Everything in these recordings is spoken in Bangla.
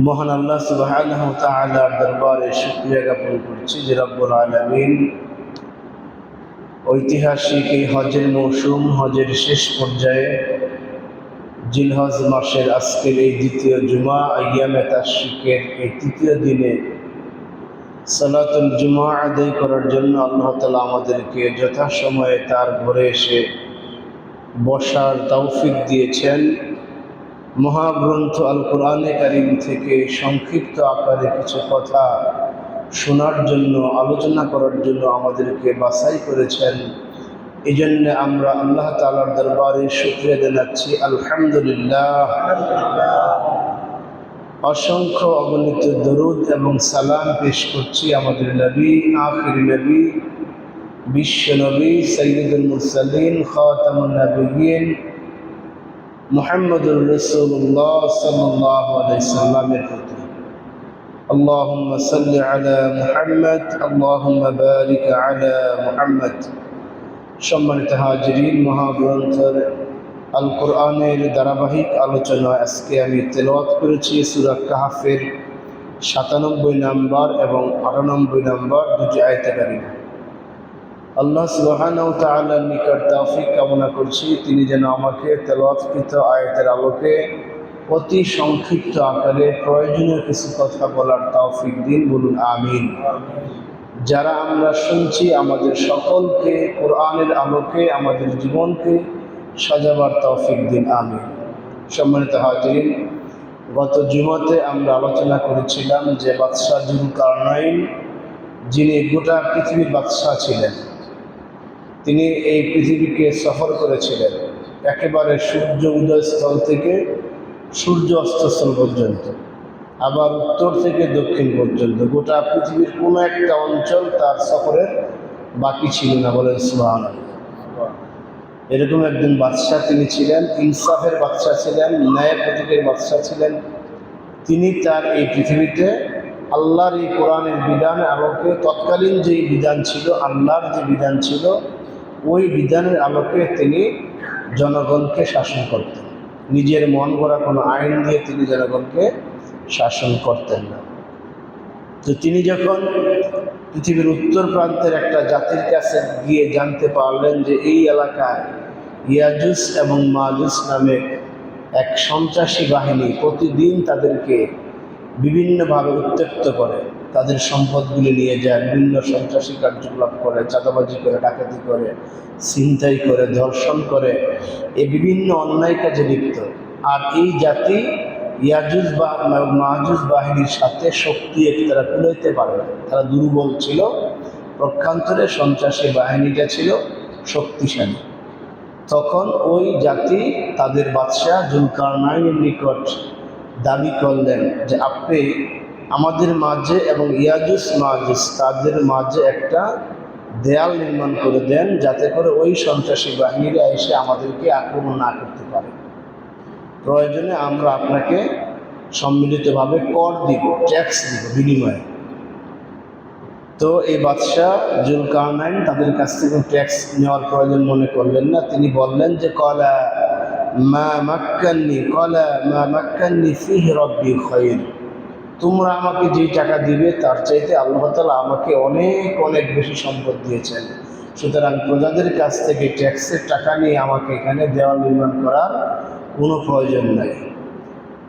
মহান আল্লাহ সুবহানাহু ওয়া তাআলার দরবারে শুকরিয়া জ্ঞাপন করছি যে রব্বুল আলামিন ঐতিহাসিক এই হজের মৌসুম, হজের শেষ পর্যায়ে জিলহজ মাসের আজকের এই দ্বিতীয় জুমা, আইয়ামে তাশরিকের এই তৃতীয় দিনে সালাতুল জুমা আদায় করার জন্য আল্লাহ তাআলা আমাদেরকে যথাসময়ে তার ঘরে এসে বসার তৌফিক দিয়েছেন। মহাগ্রন্থ আল কোরআনে কারীম থেকে সংক্ষিপ্ত আকারে কিছু কথা শোনার জন্য, আলোচনা করার জন্য আমাদেরকে বাছাই করেছেন। এই জন্য আমরা আল্লাহ তাআলার দরবারে শুকরিয়া জানাচ্ছি, আলহামদুলিল্লাহ। অসংখ্য অগণিত দরুদ এবং সালাম পেশ করছি আমাদের নবী, আখির নবী, বিশ্ব নবী, সাইয়্যিদুল মুরসালিন, খাতামুন নবিয়্যিন মুহাম্মদুর রাসূলুল্লাহ সাল্লাল্লাহু আলাইহি সাল্লামের প্রতি। আল্লাহুম্মা সাল্লি আলা মুহাম্মদ, আল্লাহুম্মা বারিক আলা মুহাম্মদ। সম্মানিত হাজিরিন, মহাগ্রন্থের আল কোরআনের ধারাবাহিক আলোচনায় আজকে আমি তেলাওয়াত করেছি সূরা কাহফের ৯৭ নম্বর এবং ৯৮ নম্বর দুটি আয়াতে কারিমা। আল্লাহ সুবহানাহু ওয়া তাআলার নিকট তৌফিক কামনা করছি, তিনি যেন আমাকে তেলাওয়াতকৃত আয়াতের আলোকে অতি সংক্ষিপ্ত আকারে প্রয়োজনীয় কিছু কথা বলার তৌফিক দিন, বলুন আমিন। যারা আমরা শুনছি, আমাদের সকলকে কোরআনের আলোকে আমাদের জীবনকে সাজাবার তৌফিক দিন, আমিন। সম্মানিত হাজিরিন, গত জুমাতে আমরা আলোচনা করেছিলাম যে বাদশাহ যুলকারনাইন, যিনি গোটা পৃথিবীর বাদশাহ ছিলেন, তিনি এই পৃথিবীকে সফর করেছিলেন একেবারে সূর্য উদয়স্থল থেকে সূর্য অস্তস্থল পর্যন্ত, আবার উত্তর থেকে দক্ষিণ পর্যন্ত। গোটা পৃথিবীর কোনো একটা অঞ্চল তার সফরের বাকি ছিল না, বলেন সুবহানাল্লাহ। এরকম একজন বাদশাহ তিনি ছিলেন, ইনসাফের বাদশাহ ছিলেন, ন্যায় প্রতীকের বাদশাহ ছিলেন। তিনি তার এই পৃথিবীতে আল্লাহর এই কোরআনের বিধানের আলোকে, তৎকালীন যেই বিধান ছিল, আল্লাহর যে বিধান ছিল, ওই বিধানের আলোকে তিনি জনগণকে শাসন করতেন। নিজের মন গড়া কোনো আইন দিয়ে তিনি জনগণকে শাসন করতেন না। তো তিনি যখন পৃথিবীর উত্তর প্রান্তের একটা জাতির কাছে গিয়ে জানতে পারলেন যে এই এলাকায় ইয়াজুজ এবং মাজুজ নামে এক সন্ত্রাসী বাহিনী প্রতিদিন তাদেরকে বিভিন্নভাবে উত্ত্যক্ত করে, তাদের সম্পদগুলি নিয়ে যায়, বিভিন্ন সন্ত্রাসী কার্যকলাপ করে, চাঁদাবাজি করে, ডাকাতি করে, ছিনতাই করে, ধর্ষণ করে, এই বিভিন্ন অন্যায় কাজে লিপ্ত। আর এই জাতি ইয়াজুজ বা মাজুজ বাহিনীর সাথে শক্তি তারা কুলাইতে পারে না, তারা দুর্বল ছিল। পক্ষান্তরে সন্ত্রাসী বাহিনীটা ছিল শক্তিশালী। তখন ওই জাতি তাদের বাদশাহ যুলকারনাইনের নিকট দাবি করলেন যে আপনি আমাদের মাঝে এবং ইয়াজুজ মাজুজ তাদের মাঝে একটা দেয়াল নির্মাণ করে দেন, যাতে করে ওই সন্ত্রাসী বাহিনীরা এসে আমাদেরকে আক্রমণ না করতে পারে। প্রয়োজনে আমরা আপনাকে সম্মিলিতভাবে কর দিব, ট্যাক্স দিব বিনিময়ে। তো এই বাদশাহ যুলকারনাইন তাদের কাছ থেকে ট্যাক্স নেওয়ার প্রয়োজন মনে করলেন না। তিনি বললেন যে কলা মা মাক্কান্নি ফিহি রব্বি খায়র, তোমরা আমাকে যে টাকা দিবে তার চাইতে আল্লাহ তাআলা আমাকে অনেক অনেক বেশি সম্পদ দিয়েছেন, সুতরাং প্রজাদের কাছ থেকে ট্যাক্সের টাকা নিয়ে আমাকে এখানে দেওয়াল নির্মাণ করার কোনো প্রয়োজন নাই।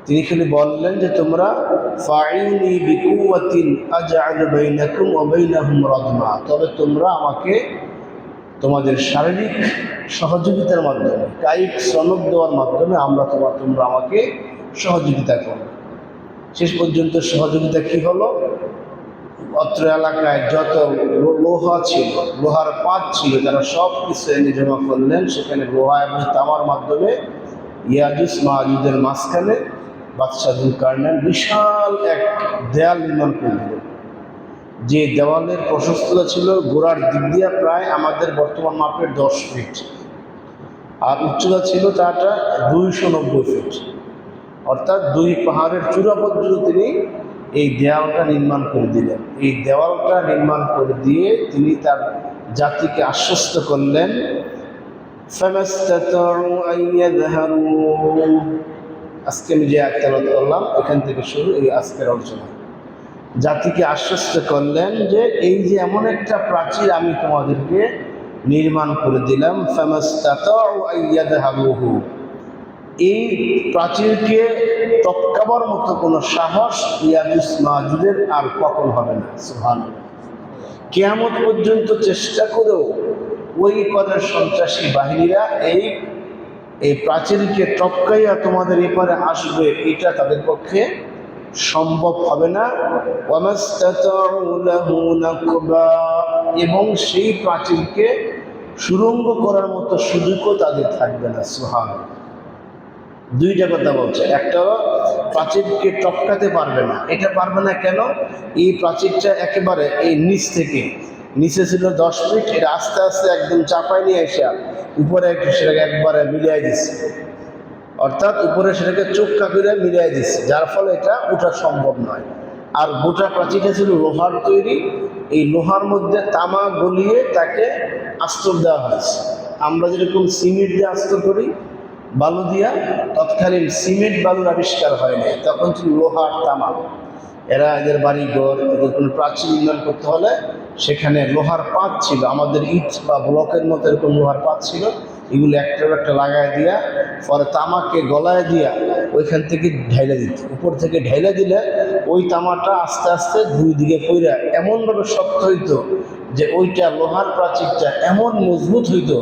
তিনি খালি বললেন যে তোমরা ফাইনি বিকুওয়াতিন আজআল বাইনাকুম ওয়া বাইনাহুম রাদমা, তবে তোমরা আমাকে তোমাদের শারীরিক সহযোগিতার মাধ্যমে, কায়িক শ্রম দেওয়ার মাধ্যমে তোমরা আমাকে সহযোগিতা করো। শেষ পর্যন্ত সহযোগিতা কি হলো? অত্র এলাকায় যত লোহা ছিল, লোহার পাত ছিল, তারা সব কিছু এনে জমা করলেন। সেখানে লোহা এবং তামার মাধ্যমে ইয়াজুজ মাজুজের মাঝখানে বাদশাহ যুলকারনাইন বিশাল এক দেয়াল নির্মাণ করে দিলেন, যে দেওয়ালের প্রশস্ততা ছিল গোড়ার দিক দিয়ে প্রায় আমাদের বর্তমান মাপের 10 ফিট, আর উচ্চতা ছিল তাটা 290 ফিট, অর্থাৎ 2 পাহাড়ের চূড়া পর্যন্ত তিনি এই দেওয়ালটা নির্মাণ করে দিলেন। এই দেওয়ালটা নির্মাণ করে দিয়ে তিনি তার জাতিকে আশ্বস্ত করলেন, ফামাস্তাতাউ আন ইয়াযহারু, আজকে আমি যে আয়াত তেলাওয়াত করলাম এখান থেকে শুরু এই আজকের আলোচনা। জাতিকে আশ্বস্ত করলেন যে এই যে এমন একটা প্রাচীর আমি তোমাদেরকে নির্মাণ করে দিলাম, ফামাস্তাতাউ আইয়াযহাবুহু, এই প্রাচীরকে টপকাবার মতো কোনো সাহস ইয়াজুজ মাজুজের আর কখন হবে না। সুবহানাল্লাহ। কিয়ামত পর্যন্ত চেষ্টা করেও ওই পদের সন্ত্রাসী বাহিনীরা এই প্রাচীরকে টপকাইয়া তোমাদের এপারে আসবে, এটা তাদের পক্ষে সম্ভব হবে না। ওয়ামাস্তাতাউ লাহু নাকবা, এবং সেই প্রাচীরকে সুরঙ্গ করার মতো সুযোগও তাদের থাকবে না। সুবহানাল্লাহ। দুইটা কথা বলছে, একটা প্রাচীরকে টপকাতে পারবে না, এটা পারবে না কেন? এই প্রাচীরটা একেবারে এই নিচে ছিল 10 ফিট, এটা আস্তে আস্তে একদম চাপাই নিয়ে এসে উপরে সেটাকে একবারে মিলিয়ে দিচ্ছে, অর্থাৎ উপরে সেটাকে চোখকা করে মিলিয়ে দিচ্ছে, যার ফলে এটা ওঠা সম্ভব নয়। আর গোটা প্রাচীরটা ছিল লোহার তৈরি, এই লোহার মধ্যে তামা গলিয়ে তাকে আস্তর দেওয়া হয়েছে। আমরা যেরকম সিমেন্ট দিয়ে আস্তর করি বালু দিয়া, তৎকালীন সিমেন্ট বালুর আবিষ্কার হয়নি, তখন ছিল লোহার তামা। এদের বাড়িঘর, এদের কোনো প্রাচীর নির্মাণ করতে হলে সেখানে লোহার পাত ছিল, আমাদের ইট বা ব্লকের মতো এরকম লোহার পাত ছিল, এগুলো একটার একটা লাগায় দিয়া পরে তামাকে গলায় দিয়া ওইখান থেকে ঢাইলা দিত। উপর থেকে ঢাইলা দিলে ওই তামাটা আস্তে আস্তে দুই দিকে পইরা এমনভাবে শক্ত হইতো যে ওইটা লোহার প্রাচীরটা এমন মজবুত হইতো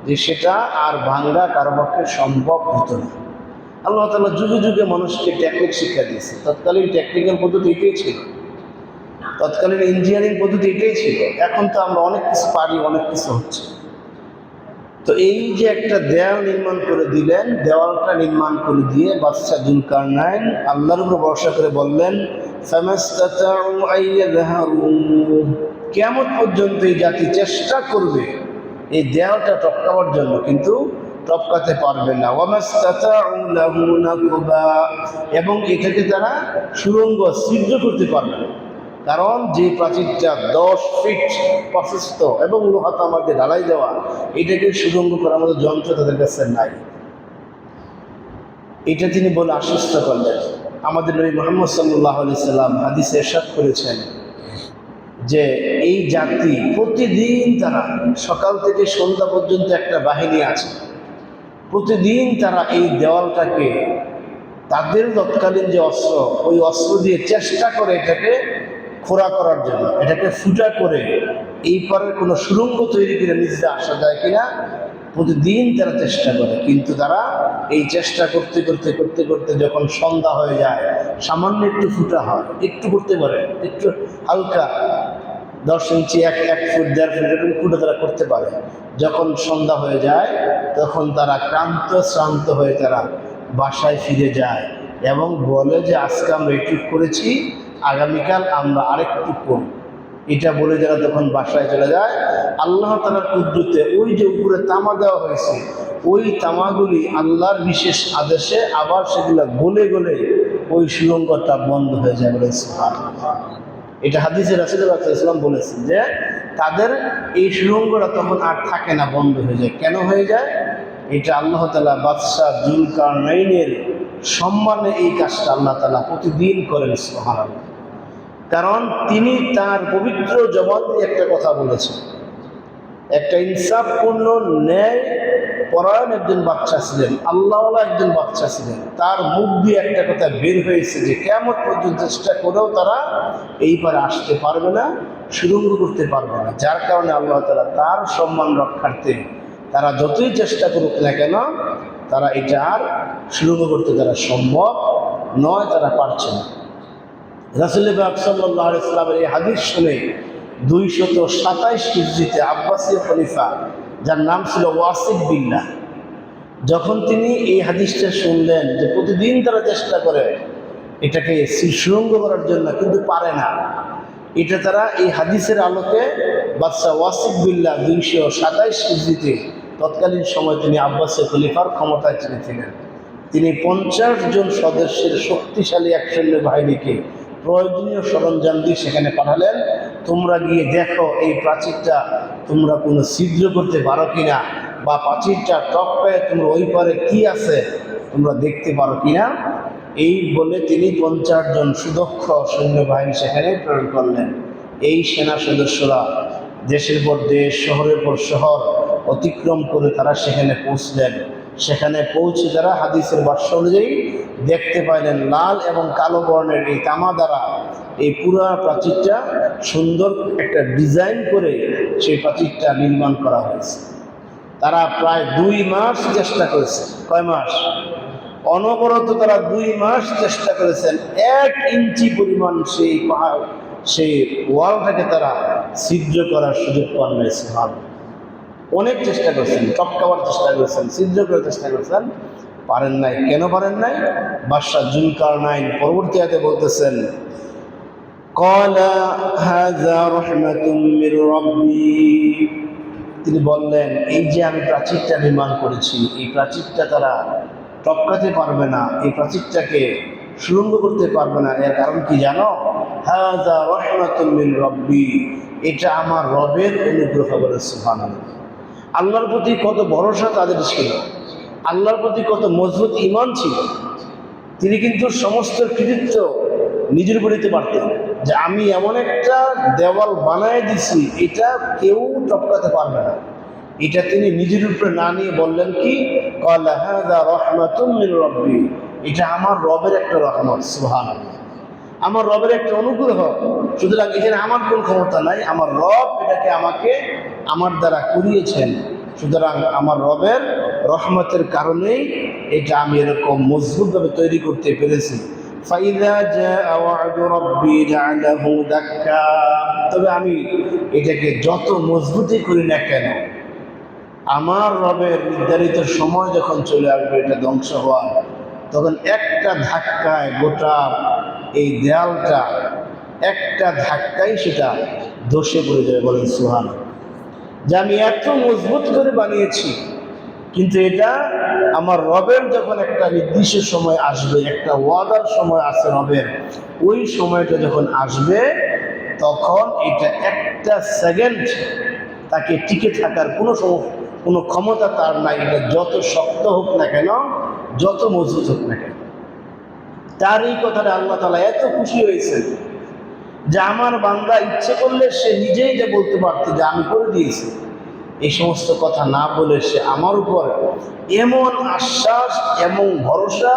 যে সেটা আর ভাঙ্গা কারো পক্ষে সম্ভব হতো না। আল্লাহ তাআলা যুগে যুগে মানুষকে টেকনিক শিক্ষা দিয়েছে। তৎকালীন টেকনিক্যাল পদ্ধতি এটাই ছিল, তৎকালীন ইঞ্জিনিয়ারিং পদ্ধতি এটাই ছিল। এখন তো আমরা অনেক কিছু পারি, অনেক কিছু হচ্ছে। তো এই যে একটা দেওয়াল নির্মাণ করে দিলেন, দেওয়ালটা নির্মাণ করে দিয়ে বাদশা যুলকারনাইন আল্লাহর উপর ভরসা করে বললেন, ফামাস্তাতাউ আইয়াযহারু, কিয়ামত পর্যন্ত এই জাতি চেষ্টা করবে এই দেওয়ালটা টপকাবার জন্য, কিন্তু টপকাতে পারবে না। ওয়ামাস্তাতাউ লাহু নাকবা, এবং এটাকে তারা সুরঙ্গ ছিদ্র করতে পারবে না, কারণ যে প্রাচীরটা 10 ফিট প্রশস্ত এবং লোহা তামাকে ঢালাই দেওয়া, এটাকে সুরঙ্গ করার মতো যন্ত্র তাদের কাছে নাই। এটা তিনি বলে আশ্বস্ত করলেন। আমাদের নবী মুহাম্মদ সাল্লাল্লাহু আলাইহি সাল্লাম হাদিসে ইরশাদ করেছেন যে এই জাতি প্রতিদিন তারা সকাল থেকে সন্ধ্যা পর্যন্ত একটা বাহিনী আছে, প্রতিদিন তারা এই দেওয়ালটাকে তাদের তৎকালীন যে অস্ত্র, ওই অস্ত্র দিয়ে চেষ্টা করে এটাকে খোঁড়া করার জন্য, এটাকে ফুটা করে এই পারের কোনো সুরঙ্গ তৈরি করে নিজে আসা যায় কিনা প্রতিদিন তারা চেষ্টা করে। কিন্তু তারা এই চেষ্টা করতে করতে করতে করতে যখন সন্ধ্যা হয়ে যায়, সামান্য একটু ফুটা হয়, একটু করতে পারে, একটু হালকা 10 ইঞ্চি, 1 ফুট 1.5 ফুট এরকম ফুটে তারা করতে পারে। যখন সন্ধ্যা হয়ে যায় তখন তারা শ্রান্ত হয়ে তারা বাসায় ফিরে যায় এবং বলে যে আজকে আমরা একটু করেছি, আগামীকাল আমরা আরেকটু করব। এটা বলে যারা তখন বাসায় চলে যায়, আল্লাহ তাআলার কুদরতে ওই যে উপরে তামা দেওয়া হয়েছে, ওই তামাগুলি আল্লাহর বিশেষ আদেশে আবার সেগুলো গলে গলে ওই সুরঙ্গটা বন্ধ হয়ে যায়। বলে সুবহানাল্লাহ। এটা হাদিসে রাসূলুল্লাহ সাল্লাল্লাহু আলাইহি ওয়াসাল্লাম বলেছেন যে তাদের এই সুরঙ্গটা তখন আর থাকে না, বন্ধ হয়ে যায়। কেন হয়ে যায়? এটা আল্লাহ তাআলা বাদশা যুলকারনাইনের সম্মানে এই কাজটা আল্লাহ তাআলা প্রতিদিন করেন। সুবহানাল্লাহ। কারণ তিনি তার পবিত্র জবান দিয়ে একটা কথা বলেছেন, একটা ইনসাফপূর্ণ ন্যায় পরায়ণ একজন বাচ্চা ছিলেন, আল্লাহওয়ালা একজন বাচ্চা ছিলেন। তার মুখ দিয়ে একটা কথা বের হয়েছে যে কিয়ামত পর্যন্ত চেষ্টা করেও তারা এই পারে আসতে পারবে না, সুরঙ্গ করতে পারবে না। যার কারণে আল্লাহ তাআলা তার সম্মান রক্ষার্থে তারা যতই চেষ্টা করুক না কেন, তারা এটা আর সুরঙ্গ করতে তারা সম্ভব নয়, তারা পারছে না। রাসূল পাক সাল্লাল্লাহু আলাইহি ওয়াসাল্লামের এই হাদিস শুনে 227 হিজরিতে আব্বাসীয় খলিফা, যার নাম ছিল ওয়াসিক বিল্লাহ, যখন তিনি এই হাদিসটা শুনলেন যে প্রতিদিন তারা চেষ্টা করে এটাকে সুরঙ্গ করার জন্য কিন্তু পারে না, এটা তারা এই হাদিসের আলোকে বাদশাহ ওয়াসিক বিল্লাহ 227 হিজরিতে, তৎকালীন সময় তিনি আব্বাসীয় খলিফার ক্ষমতায় ছিলেন, তিনি 50 জন সদস্যের শক্তিশালী এক সৈন্য বাহিনীকে প্রয়োজনীয় সরঞ্জাম দিয়ে সেখানে পাঠালেন। তোমরা গিয়ে দেখো এই প্রাচীরটা তোমরা কোনো ছিদ্র করতে পারো কিনা, বা প্রাচীরটা টপকায় তোমরা ওই পারে কি আছে তোমরা দেখতে পারো কিনা। এই বলে তিনি 50 জন সুদক্ষ সৈন্যবাহিনী সেখানে প্রেরণ করলেন। এই সেনা সদস্যরা দেশের পর দেশ, শহরের পর শহর অতিক্রম করে তারা সেখানে পৌঁছলেন। সেখানে পৌঁছে যারা হাদিসের ভাষ্য অনুযায়ী দেখতে পাইলেন লাল এবং কালো বর্ণের এই তামা দ্বারা এই পুরা প্রাচীরটা সুন্দর একটা ডিজাইন করে সেই প্রাচীরটা নির্মাণ করা হয়েছে। তারা প্রায় 2 মাস চেষ্টা করেছে। কয় মাস? অনবরত তারা 2 মাস চেষ্টা করেছেন। 1 ইঞ্চি পরিমাণ সেই পাহাড়, সেই ওয়ালটাকে তারা ছিদ্র করার সুযোগ পান নাই। অনেক চেষ্টা করেছেন, টপকাবার চেষ্টা করেছেন, ছিদ্র করার চেষ্টা করেছেন, পারেন নাই। কেন পারেন নাই? বাদশাহ জুলকারনাইন পরবর্তী আয়াতে বলতেছেন, ক্বালা হাযা রাহমাতুম মির রাব্বি, তিনি বললেন এই যে আমি প্রাচীরটা নির্মাণ করেছি, এই প্রাচীরটা তারা টপকাতে পারবে না, এই প্রাচীরটাকে সুরঙ্গ করতে পারবে না। এর কারণ কি জানো? হাযা রাহমাতুম মির রাব্বি, এটা আমার রবের অনুগ্রহ। বলে সুবহানাল্লাহ। আল্লাহর প্রতি কত ভরসা তাদের ছিল, আল্লাহর প্রতি কত মজবুত ঈমান ছিল। তিনি কিন্তু সমস্ত কৃতিত্ব নিজের উপর নিতে পারতেন, যে আমি এমন একটা দেওয়াল বানায় দিছি এটা কেউ টপকাতে পারবে না। এটা তিনি নিজের উপরে না নিয়ে বললেন কি, ক্বালা হাযা রাহমাতুম মির রাব্বি, এটা আমার রবের একটা রহমত। সুবহানাল্লাহ, আমার রবের একটা অনুগ্রহ। সুতরাং এখানে আমার কোন ক্ষমতা নাই, আমার রব এটাকে আমাকে আমার দ্বারা করিয়েছেন। সুতরাং আমার রবের রহমতের কারণেই এটা আমি এরকম মজবুতভাবে তৈরি করতে পেরেছি। ফাইযা জাআ ওয়া'দু রাব্বি জা'আলাহু দাক্কা, তবে আমি এটাকে যত মজবুতই করি না কেন, আমার রবের নির্ধারিত সময় যখন চলে আসবে এটা ধ্বংস হওয়ার, তখন একটা ধাক্কায় গোটা এই দেয়ালটা, একটা ধাক্কায় সেটা ধসে পড়ে যাবে। বলেন সুবহানাল্লাহ। যে আমি এত মজবুত করে বানিয়েছি, কিন্তু এটা আমার রবের যখন একটা নির্দিষ্ট সময় আসবে, একটা ওয়াদার সময় আছে রবের, ওই সময়টা যখন আসবে তখন এটা একটা সেকেন্ড তাকে টিকে থাকার কোনো ক্ষমতা তার নাই। এটা যত শক্ত হোক না কেন, যত মজবুত হোক না কেন। তার এই কথাটা আল্লাহ তাআলা এত খুশি হয়েছেন যে আমার বান্দা ইচ্ছে করলে সে নিজেই যে বলতে পারত যে আমি করে দিয়েছি। এই সমস্ত কথা না বলে সে আমার উপর এমন আশ্বাস, এমন ভরসা,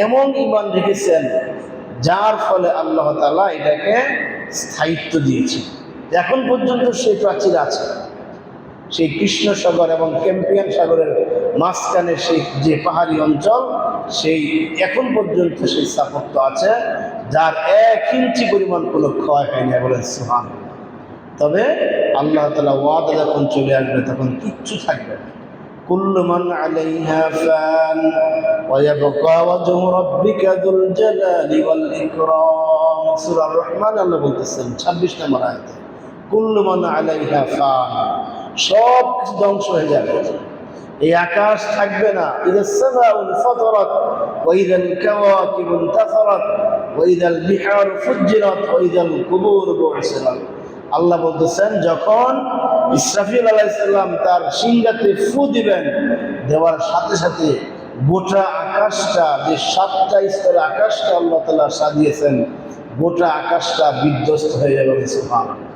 এমন ঈমান রেখেছেন, যার ফলে আল্লাহ তাআলা এটাকে স্থায়িত্ব দিয়েছে। এখন পর্যন্ত সেই প্রাচীর আছে, সেই কৃষ্ণ সাগর এবং ক্যাম্পিয়ান সাগরের মাঝখানে সেই যে পাহাড়ি অঞ্চল, সেই এখন পর্যন্ত সেই স্থাপত্য আছে, যার 1 ইঞ্চি পরিমাণ কোনো ক্ষয় হয়নি। বলেন সুবহানাল্লাহ। তবে আল্লাহ তাআলা ওয়াদা যখন চলে আসবে তখন কিচ্ছু থাকবে না। কুল্লু মান আলাইহা ফান ওয়া ইয়াবকা ওয়াজহু রাব্বিকা যুল জালালি ওয়াল ইকরাম। সূরা আর-রহমান আল্লাহ বলতেছেন 26 নম্বর আয়াতে, কুল্লু মান আলাইহা ফান, সব কিছু ধ্বংস হয়ে যাবে, এই আকাশ থাকবে না। ইযা সামাউল ফাতারাত ওয়া ইযাল কাওয়াকিবু ইনতাসারাত ওয়া ইযাল বিহারু ফুজ্জিরাত ওয়া ইযাল কুবুর বু'সিরাত। আল্লাহ বলতেছেন যখন ইসরাফিল আলাইহিস সালাম তার সিংহাতে ফু দিবেন, দেওয়ার সাথে সাথে গোটা আকাশটা, যে 7টা স্তরে আকাশটা আল্লাহ তাআলা সাজিয়েছেন, গোটা আকাশটা বিধ্বস্ত হয়ে যাবে। সুবহানাল্লাহ।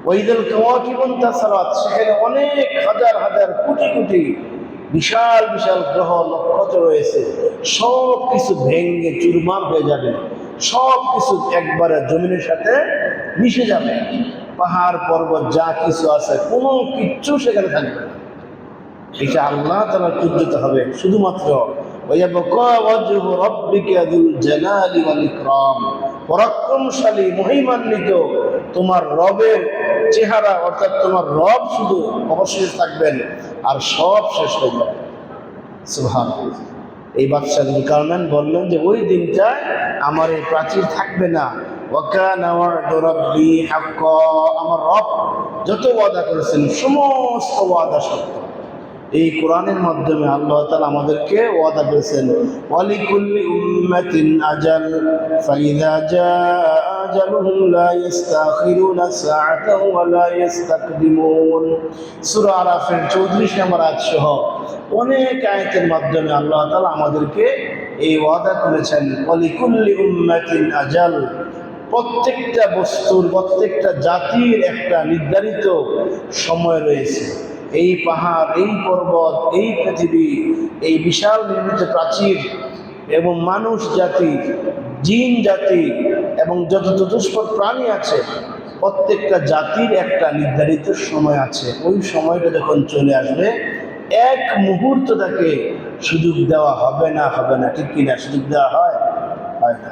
ওয়াইদাল কাওয়াকিবু ইনতাসারাত, সেখানে অনেক হাজার হাজার কোটি কোটি বিশাল বিশাল গ্রহ নক্ষত্র রয়েছে, সব কিছু ভেঙে চুরমার হয়ে যাবে, সব কিছু একবারে জমিনের সাথে মিশে যাবে। পাহাড় পর্বত যা কিছু আছে কোনো কিচ্ছু সেখানে থাকবে না। এটা আল্লাহ তাআলার কুদরত হবে শুধুমাত্র। ওয়ায়াবকা ওয়াজহু রাব্বিকা যুল জালালি ওয়াল ইকরাম, পরাক্রমশালী মহিমান্বিত তোমার রবের চেহারা, অর্থাৎ তোমার রব শুধু অবশেষে থাকবেন আর সব শেষ হয়ে যাবে। সুবহানাল্লাহ। এই বাদশাহ জুলকারনাইন বললেন যে ওই দিনটায় আমার এই প্রাচীর থাকবে না। ওয়া কানা ওয়া'দু রাব্বি হাক্কা, আমার রব যত ওয়াদা করেছেন সমস্ত ওয়াদা সত্য। এই কোরআনের মাধ্যমে আল্লাহ তাআলা আমাদেরকে ওয়াদা করেছেন, ওয়ালিকুল্লি উম্মাতিন আজাল ফাইযা জাআ আজালুহুম লা ইস্তাখিরুনা সাআতান ওয়া লা ইস্তাকদিমুন। সূরা আরাফের 34 নম্বর আয়াত সহ অনেক আয়াতের মাধ্যমে আল্লাহ তাআলা আমাদেরকে এই ওয়াদা করেছেন, ওয়ালিকুল্লি উম্মাতিন আজাল, প্রত্যেকটা বস্তুর, প্রত্যেকটা জাতির একটা নির্ধারিত সময় রয়েছে। এই পাহাড়, এই পর্বত, এই পৃথিবী, এই বিশাল নির্মিত প্রাচীর এবং মানুষ জাতি, জিন জাতি এবং যত চতুষ্পদ প্রাণী আছে, প্রত্যেকটা জাতির একটা নির্ধারিত সময় আছে। ওই সময়টা যখন চলে আসবে, এক মুহূর্ত তাকে সুযোগ দেওয়া হবে না, হবে না, ঠিক কিনা? সুযোগ দেওয়া হয়? হয় না।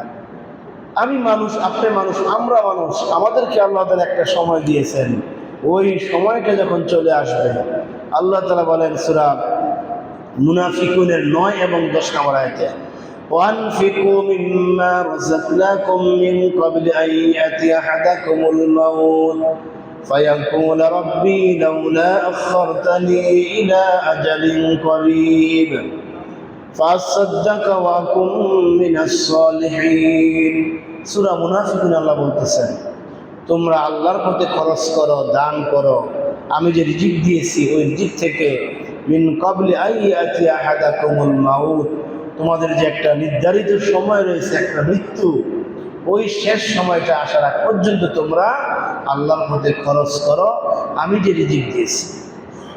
আমি মানুষ, আপনি মানুষ, আমরা মানুষ, আমাদেরকে আল্লাহ তাআলা একটা সময় দিয়েছেন। ওই সময়টা যখন চলে আসবে, আল্লাহ তাআলা বলেন সূরা মুনাফিকুনের 9 এবং 10 নম্বর আয়াতে, وأنفقوا مما رزقناكم من قبل أن يأتي أحدكم الموت فيقول ربي لولا أخرتني إلى أجل قريب فأصدق وأكن من الصالحين। সূরা মুনাফিকুন আল্লাহ বলতেছেন, তোমরা আল্লাহর পথে খরচ করো, দান করো, আমি যে রিজিক দিয়েছি ওই রিজিক থেকে, মিন ক্বাবলি আইয়াতি আহাদাকুমুল মাউত, তোমাদের যে একটা নির্ধারিত সময় রয়েছে, একটা মৃত্যু, ওই শেষ সময়টা আসার আগ পর্যন্ত তোমরা আল্লাহর পথে খরচ করো, আমি যে রিজিক দিয়েছি।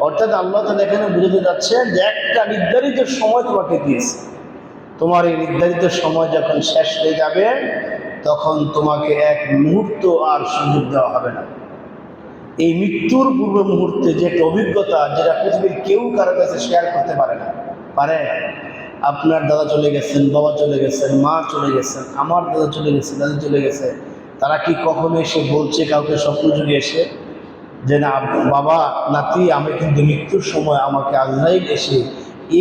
অর্থাৎ আল্লাহ তাআলা এখানে বুঝাতে যাচ্ছেন যে একটা নির্ধারিত সময় তোমাকে দিয়েছে। তোমার এই নির্ধারিত সময় যখন শেষ হয়ে যাবে, তখন তোমাকে এক মুহূর্ত আর সুযোগ দেওয়া হবে না। এই মৃত্যুর পূর্ব মুহূর্তে যে একটা অভিজ্ঞতা, যেটা পৃথিবীর কেউ কারো কাছে শেয়ার করতে পারে না। পারে? আপনার দাদা চলে গেছেন, বাবা চলে গেছেন, মা চলে গেছেন, আমার দাদা চলে গেছে, দাদা চলে গেছে, তারা কি কখনো এসে বলছে কাউকে স্বপ্ন যুগে এসে যে না বাবা, নাতি, আমি কিন্তু মৃত্যুর সময় আমাকে আজরাইল এসে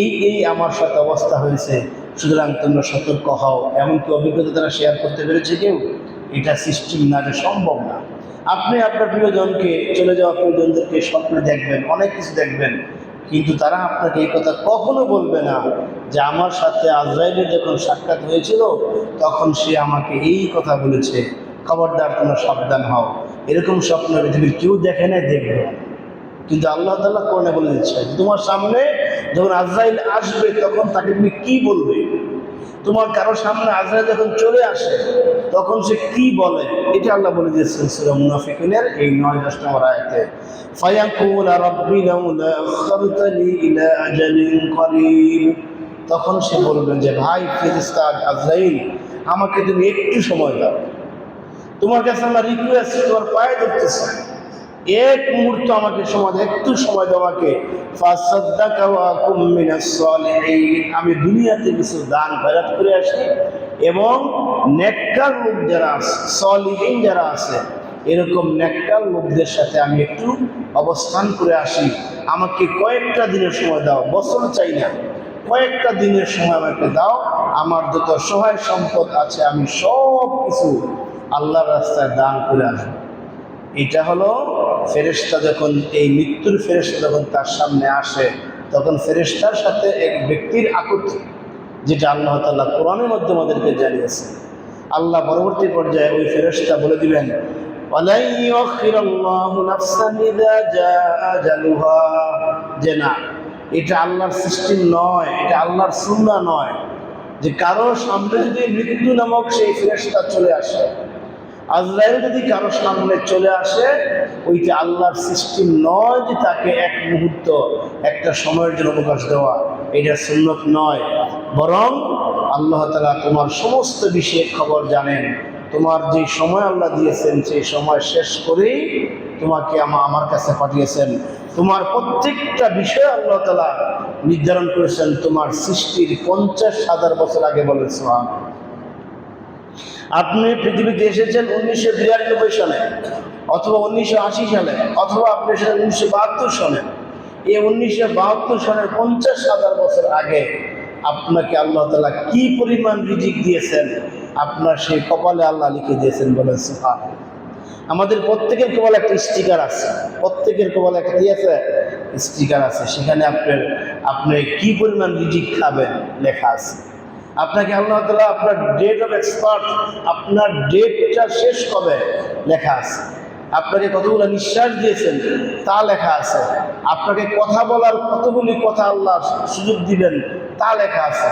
এই আমার সাথে অবস্থা হয়েছে, সুতরাং তোমরা সতর্ক হও, এমনকি অভিজ্ঞতা তারা শেয়ার করতে পেরেছে কেউ? এটা সিস্টেম না, এটা সম্ভব না। আপনি আপনার প্রিয়জনকে, চলে যাওয়া প্রিয়জনদেরকে স্বপ্নে দেখবেন, অনেক কিছু দেখবেন, কিন্তু তারা আপনাকে এই কথা কখনো বলবে না যে আমার সাথে আজরাইলের যখন সাক্ষাৎ হয়েছিল তখন সে আমাকে এই কথা বলেছে, খবরদার তোমরা সাবধান হও। এরকম স্বপ্ন পৃথিবীর কেউ দেখে না, দেখবে। কিন্তু আল্লাহ তাআলা কোরআনে বলে দিচ্ছে, তোমার সামনে যখন আজরাইল আসবে তখন তাকে তুমি কি বলবে? তোমার কারো সামনে আজরাইল যখন চলে আসে তখন সে কি বলে? এটা আল্লাহ বলে দিয়েছেন সূরা মুনাফিকুনের এই 9-10 নম্বর আয়াতে, ফায়াকুল রাব্বি লাউলা আখখারতানি ইলা আজালিন করিব, তখন সে বলবে যে ভাই ফেরেশতা আজরাইল, আমাকে তুমি একটু সময় দাও, তোমার কাছে আমার রিকোয়েস্ট, তোমার পায়ে ধরতেছে, এক মুহূর্ত আমাকে সময় দাও, একটু সময় দাও আমাকে। ফাসাদদাকা ওয়া আকুম মিনাস সালিহিন, আমি দুনিয়াতে কিছু দান খয়রাত করে আসি এবং নেককার লোক যারা আছে, সালিহিন যারা আছে, এরকম নেককার লোকদের সাথে আমি একটু অবস্থান করে আসি, আমাকে কয়েকটা দিনের সময় দাও, বছর চাই না, কয়েকটা দিনের সময় আমাকে দাও, আমার যত সহায় সম্পদ আছে আমি সব কিছু আল্লাহর রাস্তায় দান করে আসবো। এটা হলো ফেরেশতা যখন, এই মৃত্যুর ফেরেশতা যখন তার সামনে আসে, তখন ফেরেশতার সাথে এক ব্যক্তির আকুতি, যেটা আল্লাহ তাআলা কোরআনের মধ্যে আমাদেরকে জানিয়েছে। আল্লাহ পরবর্তী পর্যায়ে ওই ফেরেশতা বলে দিবেন, ওয়ালাই ইউখিরুল্লাহু নাফসান ইযা জাআ আজালুহা, যে না, এটা আল্লাহর সিস্টেম নয়, এটা আল্লাহর সুন্নাহ নয় যে কারো সামনে যদি মৃত্যু নামক সেই ফেরেশতা চলে আসে, আজরাইল যদি কারো সামনে চলে আসে, ওইটা আল্লাহর সিস্টেম নয় যে তাকে এক মুহূর্ত, একটা সময়ের জন্য অবকাশ দেওয়া, এটা সুন্নত নয়। বরং আল্লাহ তাআলা তোমার সমস্ত বিষয়ের খবর জানেন, তোমার যে সময় আল্লাহ দিয়েছেন সেই সময় শেষ করেই তোমাকে আমার কাছে পাঠিয়েছেন। তোমার প্রত্যেকটা বিষয় আল্লাহ তাআলা নির্ধারণ করেছেন তোমার সৃষ্টির 50,000 বছর আগে। বলেন সুবহানাল্লাহ। আপনি পৃথিবীতে এসেছেন 1992 সালে, অথবা 1980 সালে, অথবা আপনি এসেছেন 1972 সালে। এই 1972 সালের 50,000 বছর আগে আপনাকে আল্লাহ তাআলা কি পরিমাণ রিজিক দিয়েছেন, আপনার সেই কপালে আল্লাহ লিখে দিয়েছেন। বলেন সুবহানাল্লাহ। আমাদের প্রত্যেকের কপালে একটা স্টিকার আছে, প্রত্যেকের কপালে একটা কি আছে? স্টিকার আছে। সেখানে আপনি কি পরিমাণ রিজিক খাবেন লেখা আছে। আপনাকে আল্লাহ তাআলা আপনার ডেট অফ এক্সপায়ার, আপনার ডেটটা শেষ কবে লেখা আছে। আপনাকে কতগুলো নিঃশ্বাস দিয়েছেন তা লেখা আছে, আপনাকে কথা বলার কতগুলি কথা আল্লাহ সুযোগ দিবেন তা লেখা আছে।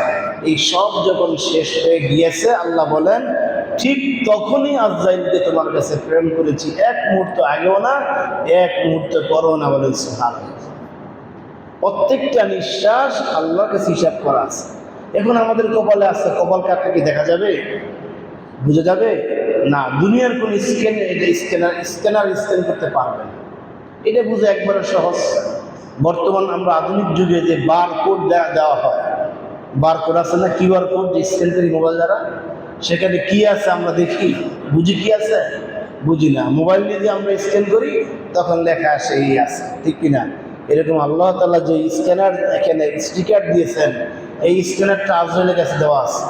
এই সব যখন শেষ হয়ে গিয়েছে, আল্লাহ বলেন ঠিক তখনই আজরাইলকে তোমার কাছে প্রেরণ করেছি, এক মুহূর্ত আগেও না, এক মুহূর্ত পরেও না। বলেন সুবহানাল্লাহ। প্রত্যেকটা নিঃশ্বাস আল্লাহর কাছে হিসাব করা আছে। এখন আমাদের কপালে আছে, কপাল কাটলে কি দেখা যাবে, বুঝা যাবে না? দুনিয়ার কোন স্ক্যানার স্ক্যান করতে পারবে না। এটা বুঝে একবারে সহজ। বর্তমান আমরা আধুনিক যুগে যে বার কোড দেওয়া হয়, বার কোড আছে না, কিউআর কোড, যে স্ক্যান করি মোবাইল দ্বারা, সেখানে কি আছে আমরা দেখি, বুঝি কি আছে, বুঝি না। মোবাইল নিয়ে যে আমরা স্ক্যান করি তখন লেখা আসে এই আছে, ঠিক কিনা? এরকম আল্লাহ তাআলা যে স্ক্যানার এখানে স্টিকার দিয়েছেন, এই স্ক্যানারটা আজরাইলের কাছে দেওয়া আছে।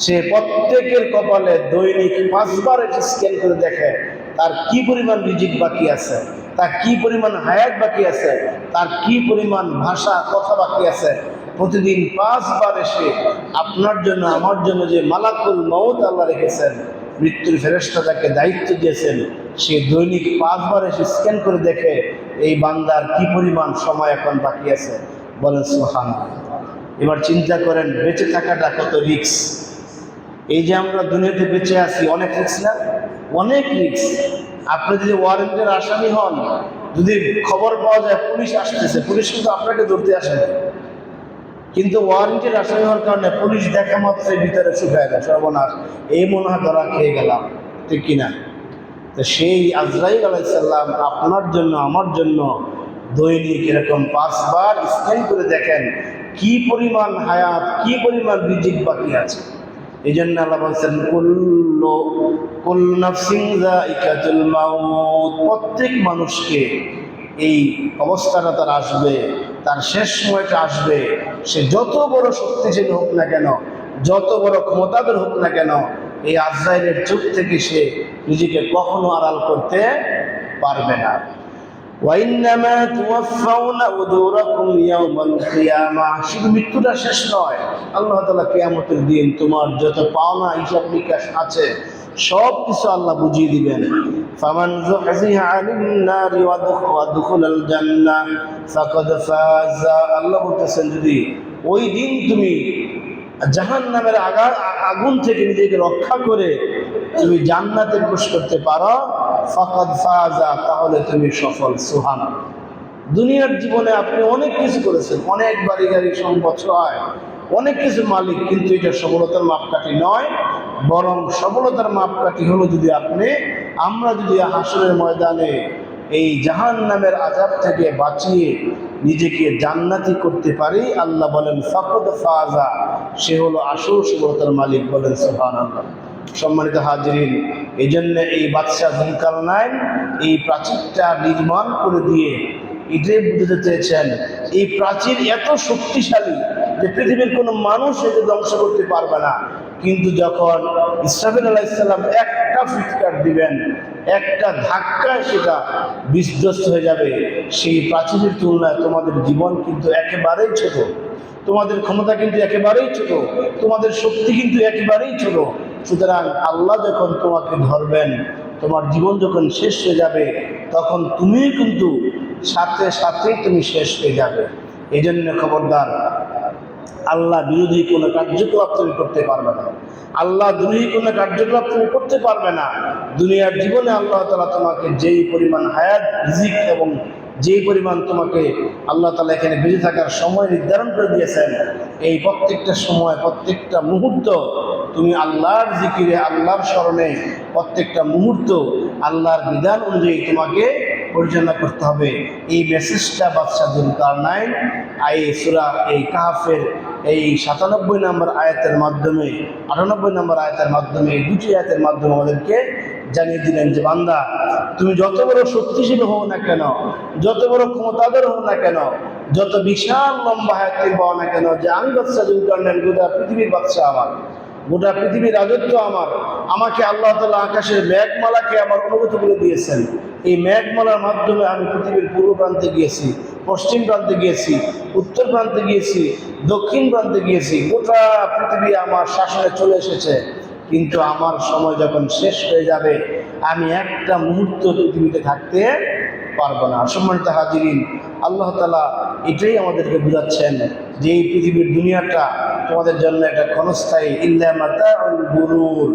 সে প্রত্যেকের কপালে দৈনিক 5 বার এটি স্ক্যান করে দেখে তার কি পরিমাণ রিজিক বাকি আছে, তার কি পরিমাণ হায়াত বাকি আছে, তার কি পরিমাণ ভাষা কথা বাকি আছে। প্রতিদিন 5 বার এসে আপনার জন্য আমার জন্য যে মালাকুল মউত আল্লাহ রেখেছেন, মৃত্যুর ফেরেশতা যাকে দায়িত্ব দিয়েছেন, সে দৈনিক 5 বার এসে স্ক্যান করে দেখে এই বান্দার কি পরিমাণ সময় এখন বাকি আছে। বলেন সুবহানাল্লাহ। এবার চিন্তা করেন বেঁচে থাকাটা কত রিস্ক। এই যে আমরা দুনিয়াতে বেঁচে আছি, অনেক রিস্ক না? অনেক রিস্ক। আপনি যদি ওয়ারেন্টের আসামি হন, যদি খবর পাওয়া যায় পুলিশ আসতেছে, পুলিশ কিন্তু আপনাকে ধরতে আসে না, কিন্তু ওয়ারেন্টের আসামি হওয়ার কারণে পুলিশ দেখা মাত্রই ভিতরে শুকায় যায়, সর্বনাশ, এই মনে হয় ধরা খেয়ে গেলাম, ঠিক কিনা? তো সেই আজরাইল আলাইহিস সালাম আপনার জন্য আমার জন্য দৈনিক এরকম 5 বার স্ক্যান করে দেখেন কি পরিমাণ হায়াত, কি পরিমাণ রিজিক বাকি আছে। এই জন্য আল্লাহ বলছেন কুল্লু নাফসিন যায়িকাতুল মাউত, প্রত্যেক মানুষকে এই অবস্থাটা তার আসবে, তার শেষ সময়টা আসবে। সে যত বড় শক্তিশালী হোক না কেন, যত বড় ক্ষমতাধর হোক না কেন, এই আজরাইলের চোখ থেকে সে নিজেকে কখনো আড়াল করতে পারবে না। ওয়াইন্নামা তুওয়াফাউনা উজুরাকুম ইয়াওমাল কিয়ামাহ, শুধু মৃত্যুটা শেষ নয়, আল্লাহ তাআলা কিয়ামতের দিন তোমার যত পাওনা হিসাব নিকাশ আছে সব কিছু আল্লাহ বুঝিয়ে দিবেন। ফামান যুহজিহা আনিন নারি ওয়া দুখিলাল জান্নাহ ফাকাদ ফাযা, আল্লাহ বলতেছেন যদি ওই দিন তুমি জাহান্নামের আগুন থেকে নিজেকে রক্ষা করে তুমি জান্নাতে প্রবেশ করতে পারো, ফাকাদ ফাযা, তাহলে তুমি সফল। সুবহানাল্লাহ। দুনিয়ার জীবনে আপনি অনেক কিছু করেছেন, অনেক বাড়ি গাড়ি সম্পদ হয়, অনেক কিছু মালিক, কিন্তু এটা সফলতার মাপকাঠি নয়। বরং সফলতার মাপকাঠি হলো যদি আমরা যদি হাসরের ময়দানে এই জাহান্নামের আযাব থেকে বাঁচিয়ে নিজেকে জান্নাতি করতে পারি, আল্লাহ বলেন ফাকাদ ফাযা, সে হলো আসল সফলতার মালিক। বলেন সুবহানাল্লাহ। সম্মানিত হাজিরিন, এই জন্য এই বাদশাহ যুলকারনাইন এই প্রাচীরটা নির্মাণ করে দিয়ে এটাই বুঝতে চেয়েছেন, এই প্রাচীর এত শক্তিশালী যে পৃথিবীর কোনো মানুষ একে ধ্বংস করতে পারবে না। কিন্তু যখন ইসরাফিল আলাইহিস সালাম একটা ফিটকার দিবেন, একটা ধাক্কায় সেটা বিধ্বস্ত হয়ে যাবে। সেই প্রাচীরের তুলনায় তোমাদের জীবন কিন্তু একেবারেই ছোট, তোমাদের ক্ষমতা কিন্তু একেবারেই ছোট, তোমাদের শক্তি কিন্তু একেবারেই ছোট। সুতরাং আল্লাহ যখন তোমাকে ধরবেন, তোমার জীবন যখন শেষ হয়ে যাবে, তখন তুমি কিন্তু সাথে সাথেই তুমি শেষ হয়ে যাবে। এই জন্য খবরদার, আল্লাহ বিরোধী কোনো কার্যকলাপ তুমি করতে পারবে না, আল্লাহ বিরোধী কোনো কার্যকলাপ তুমি করতে পারবে না। দুনিয়ার জীবনে আল্লাহ তাআলা তোমাকে যেই পরিমাণ হায়াত, রিজিক এবং যেই পরিমাণ তোমাকে আল্লাহ তাআলা এখানে বেঁচে থাকার সময় নির্ধারণ করে দিয়েছেন, এই প্রত্যেকটা সময়, প্রত্যেকটা মুহূর্ত তুমি আল্লাহর জিকিরে, আল্লাহর স্মরণে, প্রত্যেকটা মুহূর্ত আল্লাহর বিধান অনুযায়ী তোমাকে পরিচালনা করতে হবে। এই মেসেজটা বাদশাহ যুলকারনাইন এই সূরা এই কাহফের এই 97 নম্বর আয়াতের মাধ্যমে, 98 নম্বর আয়াতের মাধ্যমে, এই দুটি আয়াতের মাধ্যমে আমাদেরকে জানিয়ে দিলেন যে বান্দা, তুমি যত বড় শক্তিশালী হও না কেন, যত বড় ক্ষমতাধর হও না কেন, যত বিশাল লম্বা হায়াতের পাও না কেন, যে আমি বাদশাহ যুলকারনাইন, গোটা পৃথিবীর বাদশাহ আমার, গোটা পৃথিবীর রাজত্ব আমার, আমাকে আল্লাহ তাআলা আকাশের মেঘমালাকে আমার অনুভূতি করে দিয়েছেন। এই মেঘমালার মাধ্যমে আমি পৃথিবীর পূর্ব প্রান্তে গিয়েছি, পশ্চিম প্রান্তে গিয়েছি, উত্তর প্রান্তে গিয়েছি, দক্ষিণ প্রান্তে গিয়েছি, গোটা পৃথিবী আমার শাসনে চলে এসেছে। কিন্তু আমার সময় যখন শেষ হয়ে যাবে, আমি একটা মুহূর্ত পৃথিবীতে থাকতে পারবো না। সম্মানিত হাজিরিন, আল্লাহ তাআলা এটাই আমাদেরকে বোঝাচ্ছেন যে এই পৃথিবীর দুনিয়াটা তোমাদের জন্য একটা ক্ষণস্থায়ী, ইল্লা মাতাউল গুরুর,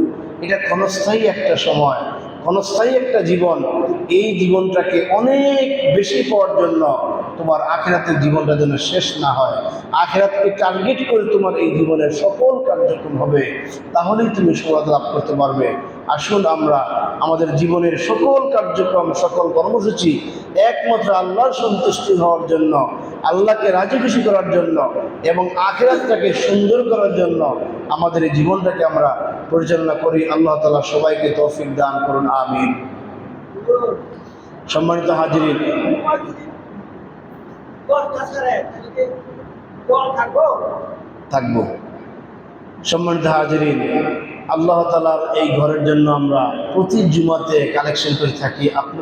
এটা ক্ষণস্থায়ী একটা সময়, ক্ষণস্থায়ী একটা জীবন। এই জীবনটাকে অনেক বেশি পাওয়ার জন্য তোমার আখিরাতের জীবনটা যেন শেষ না হয়। আখিরাতকে টার্গেট করে তোমার এই জীবনের সকল কার্যক্রম হবে, তাহলেই তুমি সফলতা লাভ করতে পারবে। আসুন আমরা আমাদের জীবনের সকল কার্যক্রম, সকল কর্মসূচি একমাত্র আল্লাহর সন্তুষ্টি হওয়ার জন্য, আল্লাহকে রাজি খুশি করার জন্য এবং আখিরাতটাকে সুন্দর করার জন্য আমাদের এই জীবনটাকে আমরা পরিচালনা করি। আল্লাহ তাআলা সবাইকে তৌফিক দান করুন, আমিন। সম্মানিত হাজিরিন, থাকবো। সম্মানিত হাজিরিন, আল্লাহ তাআলার এই ঘরের জন্য আমরা প্রতি জুমাতে কালেকশন করে থাকি। আপনারা